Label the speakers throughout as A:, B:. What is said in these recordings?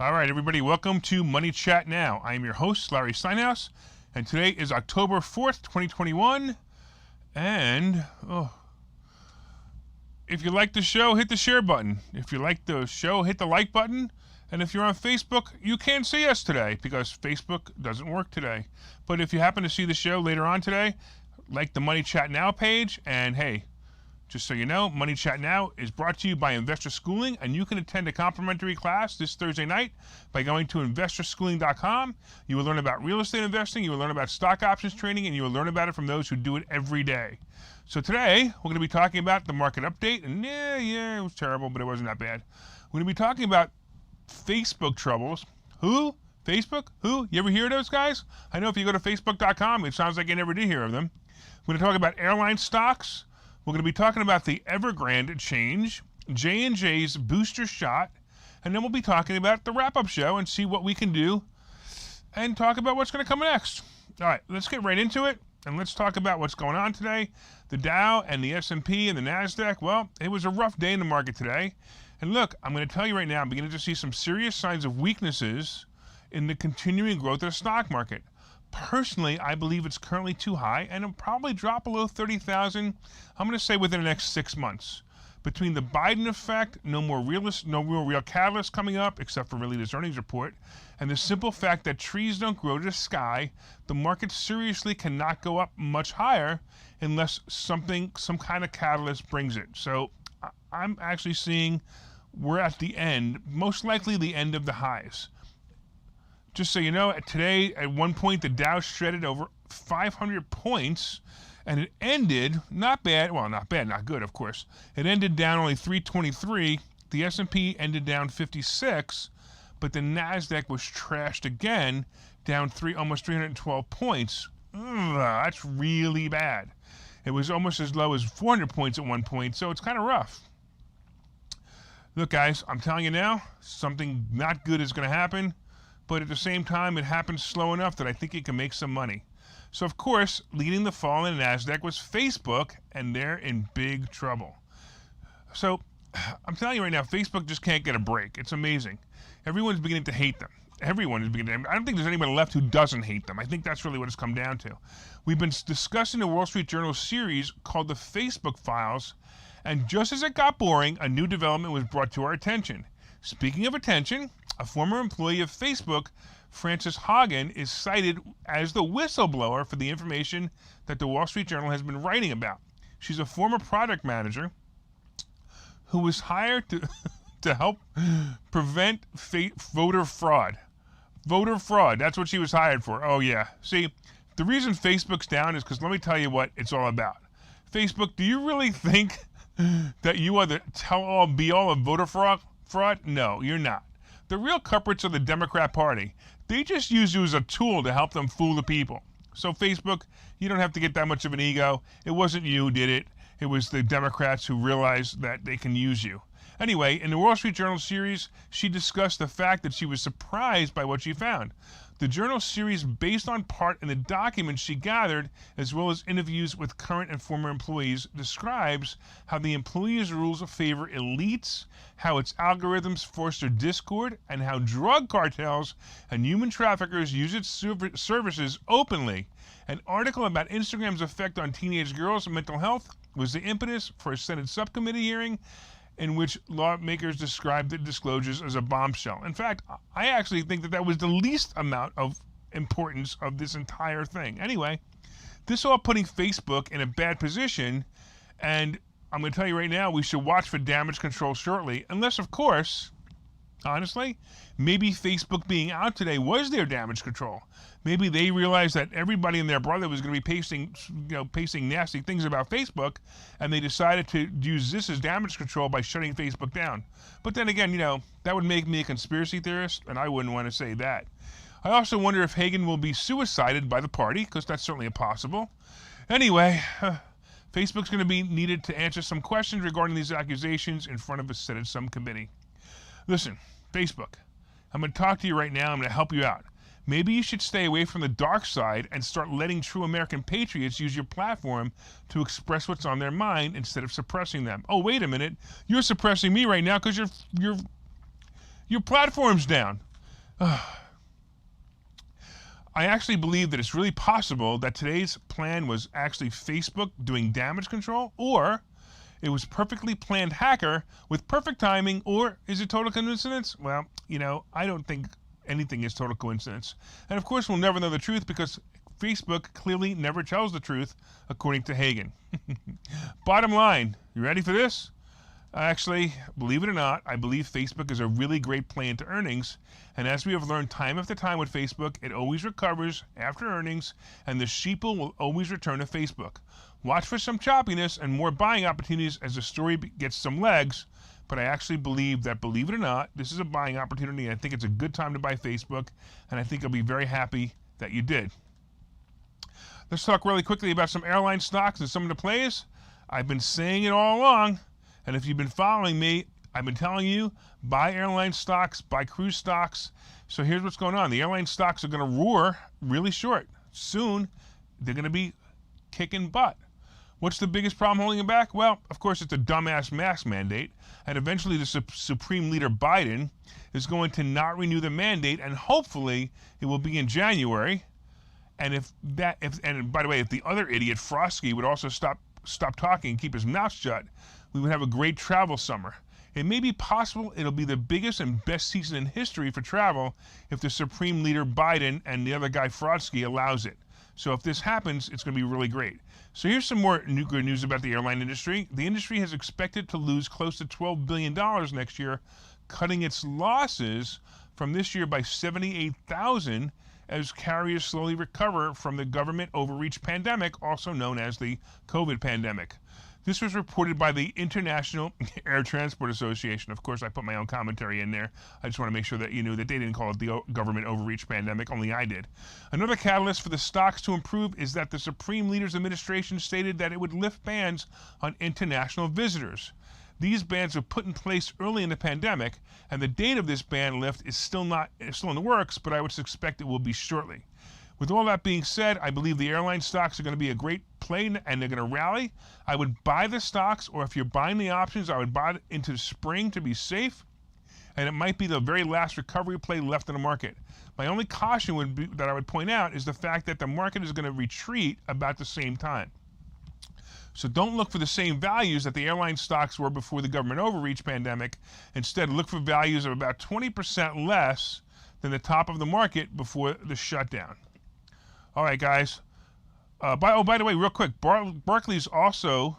A: All right, everybody, welcome to Money Chat Now. I am your host, Larry Steinhouse, and today is October 4th, 2021. And, if you like the show, hit the share button. If you like the show, hit the like button. And if you're on Facebook, you can't see us today because Facebook doesn't work today. But if you happen to see the show later on today, like the Money Chat Now page, and hey, just so you know, Money Chat Now is brought to you by Investor Schooling, and you can attend a complimentary class this Thursday night by going to investorschooling.com. You will learn about real estate investing, you will learn about stock options trading, and you will learn about it from those who do it every day. So today, we're going to be talking about the market update, and yeah, it was terrible, but it wasn't that bad. We're going to be talking about Facebook troubles. Who? Facebook? Who? You ever hear of those guys? I know if you go to facebook.com, it sounds like you never did hear of them. We're going to talk about airline stocks. We're going to be talking about the Evergrande change, J&J's booster shot, and then we'll be talking about the wrap-up show and see what we can do and talk about what's going to come next. All right, let's get right into it, and let's talk about what's going on today. The Dow and the S&P and the NASDAQ, well, it was a rough day in the market today. And look, I'm going to tell you right now, I'm beginning to see some serious signs of weaknesses in the continuing growth of the stock market. Personally, I believe it's currently too high, and it'll probably drop below 30,000, I'm going to say within the next 6 months. Between the Biden effect, no real catalyst coming up, except for really this earnings report, and the simple fact that trees don't grow to the sky, the market seriously cannot go up much higher unless some kind of catalyst brings it. So I'm actually seeing we're at the end, most likely the end of the highs. Just so you know, today, at one point, the Dow shredded over 500 points, and it ended, not bad, not good, of course. It ended down only 323. The S&P ended down 56, but the NASDAQ was trashed again, down almost 312 points. Ugh, that's really bad. It was almost as low as 400 points at one point, so it's kind of rough. Look, guys, I'm telling you now, something not good is going to happen. But at the same time, it happened slow enough that I think you can make some money. So, of course, leading the fall in NASDAQ was Facebook, and they're in big trouble. So, I'm telling you right now, Facebook just can't get a break. It's amazing. Everyone's beginning to hate them. Everyone is beginning to. I don't think there's anyone left who doesn't hate them. I think that's really what it's come down to. We've been discussing the Wall Street Journal series called The Facebook Files, and just as it got boring, a new development was brought to our attention. Speaking of attention, a former employee of Facebook, Frances Haugen, is cited as the whistleblower for the information that the Wall Street Journal has been writing about. She's a former product manager who was hired to help prevent voter fraud. Voter fraud, that's what she was hired for. Oh, yeah. See, the reason Facebook's down is because let me tell you what it's all about. Facebook, do you really think that you are the tell-all, be-all of voter fraud? No, you're not. The real culprits are the Democrat Party. They just use you as a tool to help them fool the people. So Facebook, you don't have to get that much of an ego. It wasn't you who did it. It was the Democrats who realized that they can use you. Anyway, in the Wall Street Journal series, she discussed the fact that she was surprised by what she found. The journal series, based on part in the documents she gathered, as well as interviews with current and former employees, describes how the employees' rules favor elites, how its algorithms foster discord, and how drug cartels and human traffickers use its services openly. An article about Instagram's effect on teenage girls' mental health was the impetus for a Senate subcommittee hearing in which lawmakers described the disclosures as a bombshell. In fact, I actually think that was the least amount of importance of this entire thing. Anyway, this all putting Facebook in a bad position, and I'm going to tell you right now, we should watch for damage control shortly, unless, of course, honestly, maybe Facebook being out today was their damage control. Maybe they realized that everybody and their brother was going to be pasting nasty things about Facebook, and they decided to use this as damage control by shutting Facebook down. But then again, that would make me a conspiracy theorist, and I wouldn't want to say that. I also wonder if Haugen will be suicided by the party, because that's certainly possible. Anyway, Facebook's going to be needed to answer some questions regarding these accusations in front of a Senate subcommittee. Listen, Facebook, I'm going to talk to you right now. I'm going to help you out. Maybe you should stay away from the dark side and start letting true American patriots use your platform to express what's on their mind instead of suppressing them. Oh, wait a minute. You're suppressing me right now because your platform's down. I actually believe that it's really possible that today's plan was actually Facebook doing damage control, or it was perfectly planned hacker with perfect timing, or is it total coincidence? Well, I don't think anything is total coincidence. And of course, we'll never know the truth because Facebook clearly never tells the truth, according to Hagen. Bottom line, you ready for this? Actually, believe it or not, I believe Facebook is a really great play into earnings. And as we have learned time after time with Facebook, it always recovers after earnings, and the sheeple will always return to Facebook. Watch for some choppiness and more buying opportunities as the story gets some legs. But I actually believe that, believe it or not, this is a buying opportunity. I think it's a good time to buy Facebook, and I think I'll be very happy that you did. Let's talk really quickly about some airline stocks and some of the plays. I've been saying it all along. And if you've been following me, I've been telling you, buy airline stocks, buy cruise stocks. So here's what's going on. The airline stocks are going to roar really short. Soon, they're going to be kicking butt. What's the biggest problem holding them back? Well, of course, it's a dumbass mask mandate. And eventually, the Supreme Leader Biden is going to not renew the mandate. And hopefully, it will be in January. And and by the way, if the other idiot, Frosky, would also stop talking and keep his mouth shut, we would have a great travel summer. It may be possible it'll be the biggest and best season in history for travel if the Supreme Leader Biden and the other guy Frosky allows it. So if this happens, it's going to be really great. So here's some more good news about the airline industry. The industry has expected to lose close to $12 billion next year, cutting its losses from this year by 78,000 as carriers slowly recover from the government overreach pandemic, also known as the COVID pandemic. This was reported by the International Air Transport Association. Of course, I put my own commentary in there. I just want to make sure that you knew that they didn't call it the government overreach pandemic, only I did. Another catalyst for the stocks to improve is that the Supreme Leader's administration stated that it would lift bans on international visitors. These bans were put in place early in the pandemic, and the date of this ban lift is still in the works, but I would suspect it will be shortly. With all that being said, I believe the airline stocks are going to be a great play and they're going to rally. I would buy the stocks, or if you're buying the options, I would buy it into the spring to be safe. And it might be the very last recovery play left in the market. My only caution would be, that I would point out, is the fact that the market is going to retreat about the same time. So don't look for the same values that the airline stocks were before the government overreach pandemic. Instead, look for values of about 20% less than the top of the market before the shutdown. All right, guys. By the way, real quick, Barclays also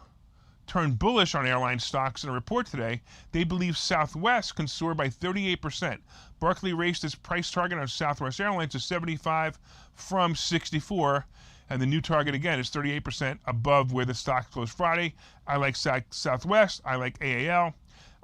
A: turned bullish on airline stocks in a report today. They believe Southwest can soar by 38%. Barclays raised its price target on Southwest Airlines to 75 from 64, and the new target again is 38% above where the stock closed Friday. I like Southwest. I like AAL.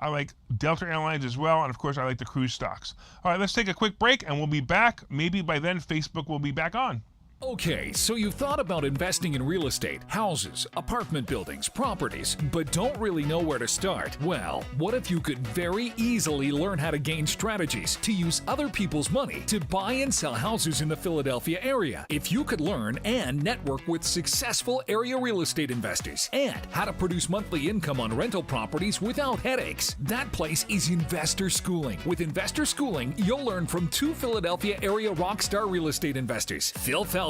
A: I like Delta Airlines as well, and of course I like the cruise stocks. All right, let's take a quick break, and we'll be back. Maybe by then Facebook will be back on.
B: Okay, so you've thought about investing in real estate, houses, apartment buildings, properties, but don't really know where to start. Well, what if you could very easily learn how to gain strategies to use other people's money to buy and sell houses in the Philadelphia area? If you could learn and network with successful area real estate investors and how to produce monthly income on rental properties without headaches, that place is Investor Schooling. With Investor Schooling, you'll learn from two Philadelphia area rockstar real estate investors, Phil Falcone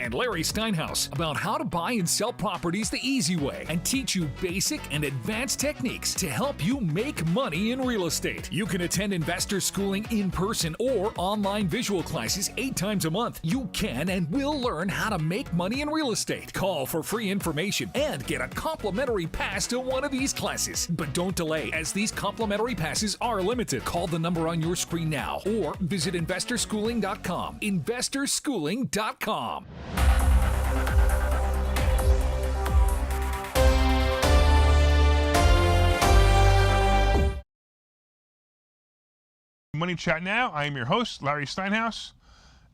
B: and Larry Steinhouse, about how to buy and sell properties the easy way and teach you basic and advanced techniques to help you make money in real estate. You can attend Investor Schooling in person or online visual classes 8 times a month. You can and will learn how to make money in real estate. Call for free information and get a complimentary pass to one of these classes. But don't delay, as these complimentary passes are limited. Call the number on your screen now or visit investorschooling.com. investorschooling.com.
A: Money Chat Now. I am your host, Larry Steinhouse.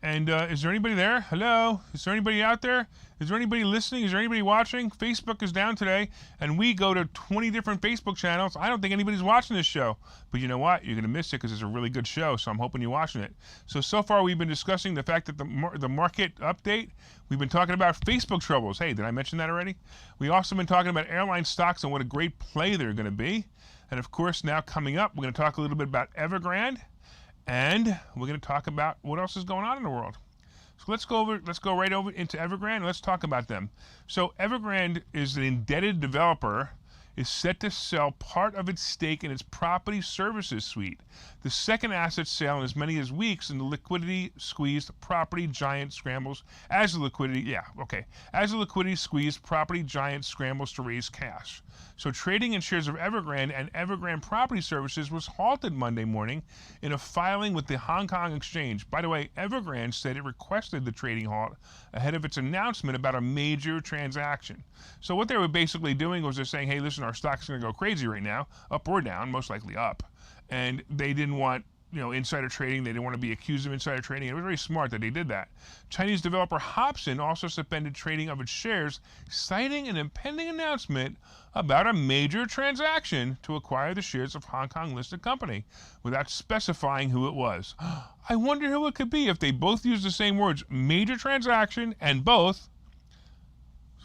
A: And is there anybody there? Hello? Is there anybody out there? Is there anybody listening? Is there anybody watching? Facebook is down today, and we go to 20 different Facebook channels. I don't think anybody's watching this show. But you know what? You're going to miss it because it's a really good show, so I'm hoping you're watching it. So far we've been discussing the fact that the market update, we've been talking about Facebook troubles. Hey, did I mention that already? We've also been talking about airline stocks and what a great play they're going to be. And of course, now coming up, we're going to talk a little bit about Evergrande. And we're going to talk about what else is going on in the world. So let's go right over into Evergrande and let's talk about them. So Evergrande is an indebted developer, is set to sell part of its stake in its property services suite. The second asset sale in as many as weeks in the liquidity squeezed property giant scrambles as the liquidity squeezed property giant scrambles to raise cash. So trading in shares of Evergrande and Evergrande Property Services was halted Monday morning in a filing with the Hong Kong Exchange. By the way, Evergrande said it requested the trading halt ahead of its announcement about a major transaction. So what they were basically doing was they're saying, hey, listen, our stock's going to go crazy right now, up or down, most likely up. And they didn't want insider trading. They didn't want to be accused of insider trading. It was very smart that they did that. Chinese developer Hobson also suspended trading of its shares, citing an impending announcement about a major transaction to acquire the shares of Hong Kong-listed company, without specifying who it was. I wonder who it could be if they both use the same words, major transaction, and both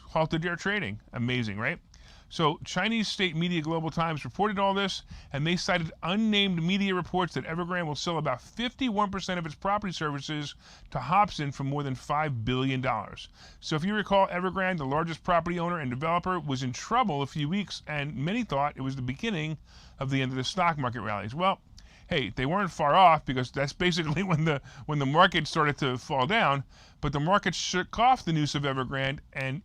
A: halted their trading. Amazing, right? So Chinese state media Global Times reported all this, and they cited unnamed media reports that Evergrande will sell about 51% of its property services to Hobson for more than $5 billion. So if you recall, Evergrande, the largest property owner and developer, was in trouble a few weeks, and many thought it was the beginning of the end of the stock market rallies. Well, hey, they weren't far off, because that's basically when the market started to fall down, but the market shook off the news of Evergrande and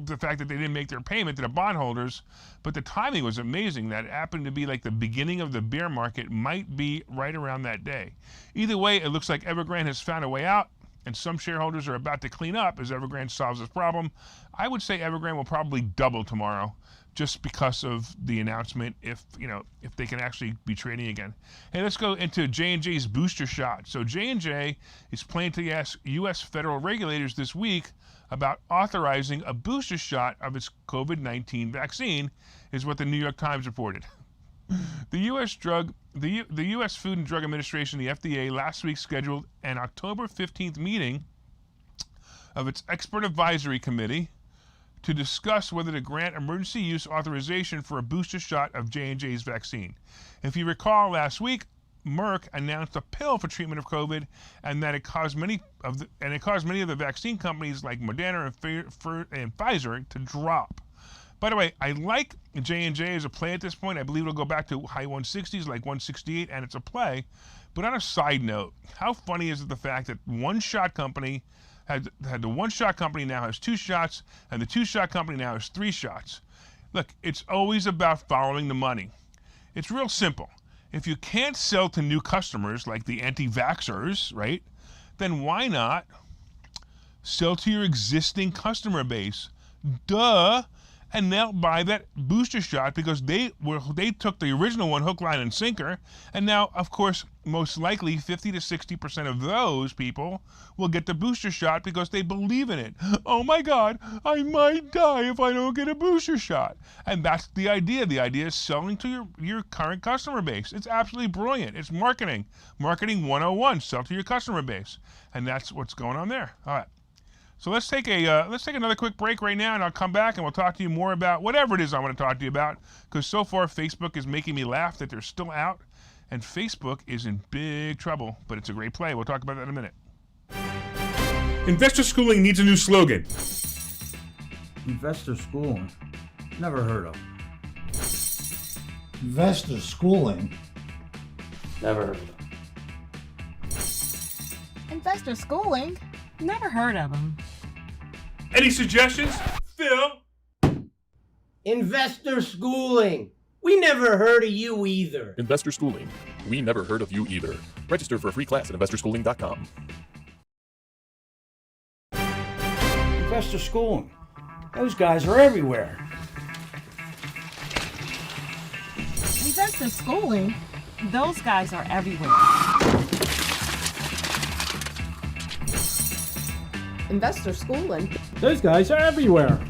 A: the fact that they didn't make their payment to the bondholders, but the timing was amazing. That happened to be like the beginning of the bear market, might be right around that day. Either way, it looks like Evergrande has found a way out, and some shareholders are about to clean up as Evergrande solves this problem. I would say Evergrande will probably double tomorrow, just because of the announcement, if they can actually be trading again. Hey, let's go into J&J's booster shot. So J&J is planning to ask U.S. federal regulators this week about authorizing a booster shot of its COVID-19 vaccine, is what the New York Times reported. The U.S. Food and Drug Administration, the FDA, last week scheduled an October 15th meeting of its expert advisory committee to discuss whether to grant emergency use authorization for a booster shot of J&J's vaccine. If you recall, last week, Merck announced a pill for treatment of COVID, and that it caused many of the vaccine companies like Moderna and Pfizer to drop. By the way, I like J&J as a play at this point. I believe it'll go back to high 160s, like 168, and it's a play. But on a side note, how funny is it the fact that one shot company had the one shot company now has 2 shots, and the 2 shot company now has 3 shots? Look, it's always about following the money. It's real simple. If you can't sell to new customers like the anti-vaxxers, right, then why not sell to your existing customer base? Duh. And they'll buy that booster shot because they took the original one hook, line, and sinker. And now, of course, most likely 50 to 60% of those people will get the booster shot because they believe in it. Oh my God, I might die if I don't get a booster shot. And that's the idea. The idea is selling to your current customer base. It's absolutely brilliant. It's marketing. Marketing 101. Sell to your customer base. And that's what's going on there. All right. So let's take another quick break right now, and I'll come back and we'll talk to you more about whatever it is I want to talk to you about, because so far Facebook is making me laugh that they're still out, and Facebook is in big trouble, but it's a great play. We'll talk about that in a minute. Investor Schooling needs a new slogan.
C: Investor Schooling? Never heard of.
D: Investor Schooling?
C: Never heard of.
E: Investor Schooling? Never heard of them.
A: Any suggestions? Phil?
F: Investor Schooling. We never heard of you either.
G: Investor Schooling. We never heard of you either. Register for a free class at investorschooling.com.
C: Investor Schooling. Those guys are everywhere.
E: Investor Schooling? Those guys are everywhere.
H: Investor Schooling?
C: Those guys are everywhere.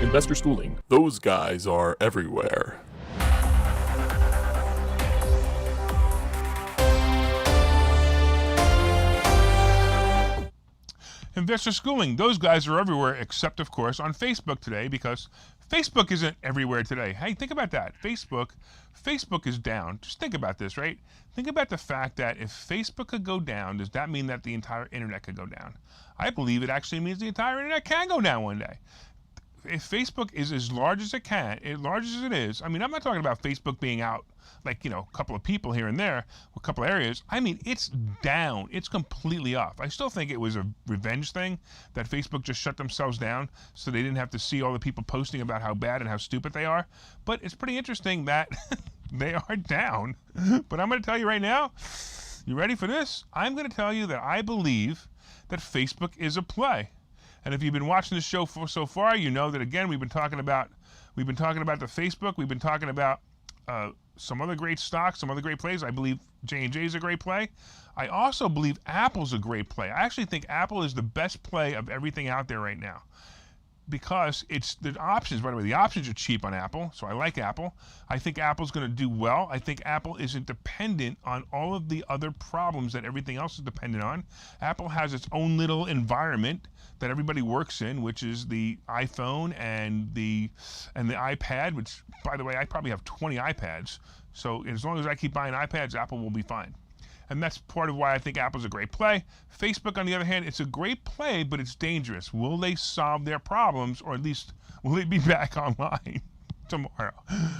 G: Investor Schooling. Those guys are everywhere.
A: Investor Schooling. Those guys are everywhere, except, of course, on Facebook today, because Facebook isn't everywhere today. Hey, think about that. Facebook is down. Just think about this, right? Think about the fact that if Facebook could go down, does that mean that the entire internet could go down? I believe it actually means the entire internet can go down one day. If Facebook is as large as it can, as large as it is, I mean, I'm not talking about Facebook being out like, a couple of people here and there, a couple of areas. I mean, it's down. It's completely off. I still think it was a revenge thing that Facebook just shut themselves down so they didn't have to see all the people posting about how bad and how stupid they are. But it's pretty interesting that they are down. But I'm going to tell you right now, you ready for this? I'm going to tell you that I believe that Facebook is a play. And if you've been watching the show so far, you know that, again, we've been talking about the Facebook. We've been talking about some other great stocks, some other great plays. I believe J&J is a great play. I also believe Apple's a great play. I actually think Apple is the best play of everything out there right now because it's the options. By the way, the options are cheap on Apple, so I like Apple. I think Apple's going to do well. I think Apple isn't dependent on all of the other problems that everything else is dependent on. Apple has its own little environment that everybody works in, which is the iPhone and the iPad, which, by the way, I probably have 20 iPads. So as long as I keep buying iPads, Apple will be fine. And that's part of why I think Apple's a great play. Facebook, on the other hand, it's a great play, but it's dangerous. Will they solve their problems, or at least will they be back online tomorrow?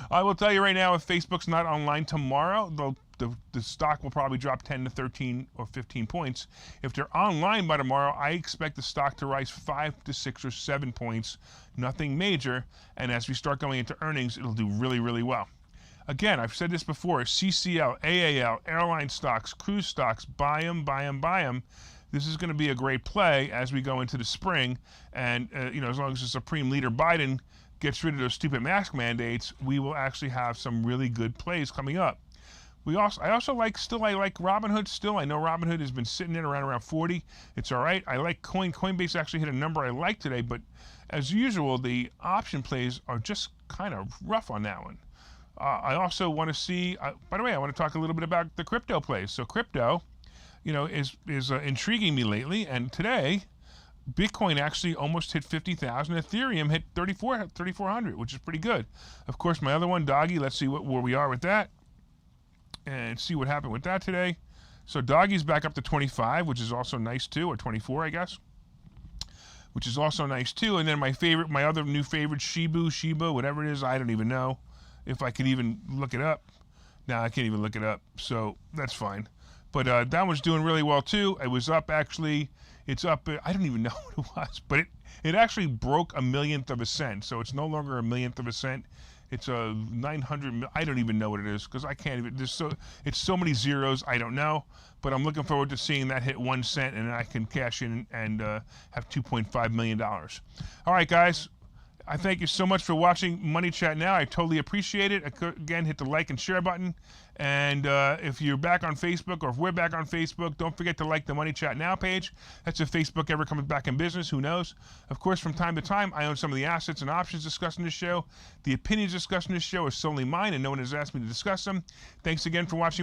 A: I will tell you right now, if Facebook's not online tomorrow, the stock will probably drop 10 to 13 or 15 points. If they're online by tomorrow, I expect the stock to rise 5 to 6 or 7 points. Nothing major. And as we start going into earnings, it'll do really, really well. Again, I've said this before, CCL, AAL, airline stocks, cruise stocks, buy them, buy them, buy them. This is going to be a great play as we go into the spring. And, as long as the Supreme Leader Biden gets rid of those stupid mask mandates, we will actually have some really good plays coming up. I like Robinhood still. I know Robinhood has been sitting in around 40. It's all right. I like Coinbase actually hit a number I like today, but as usual, the option plays are just kind of rough on that one. I also want to see, by the way, I want to talk a little bit about the crypto plays. So crypto, is intriguing me lately. And today, Bitcoin actually almost hit 50,000. Ethereum hit 3,400, which is pretty good. Of course, my other one, Doggy, let's see where we are with that and see what happened with that today. So Doggy's back up to 25, which is also nice too, or 24, I guess, which is also nice too. And then my other new favorite, Shiba, whatever it is, I don't even know if I could even look it up. Now I can't even look it up, so that's fine. But that one's doing really well too. It was up actually. It's up. I don't even know what it was, but it actually broke a millionth of a cent. So it's no longer a millionth of a cent. It's a 900. I don't even know what it is because I can't even. It's so many zeros. I don't know. But I'm looking forward to seeing that hit 1 cent, and I can cash in and have $2.5 million. All right, guys. I thank you so much for watching Money Chat Now. I totally appreciate it. Again, hit the like and share button. And if you're back on Facebook, or if we're back on Facebook, don't forget to like the Money Chat Now page. That's if Facebook ever comes back in business. Who knows? Of course, from time to time, I own some of the assets and options discussed in this show. The opinions discussed in this show are solely mine, and no one has asked me to discuss them. Thanks again for watching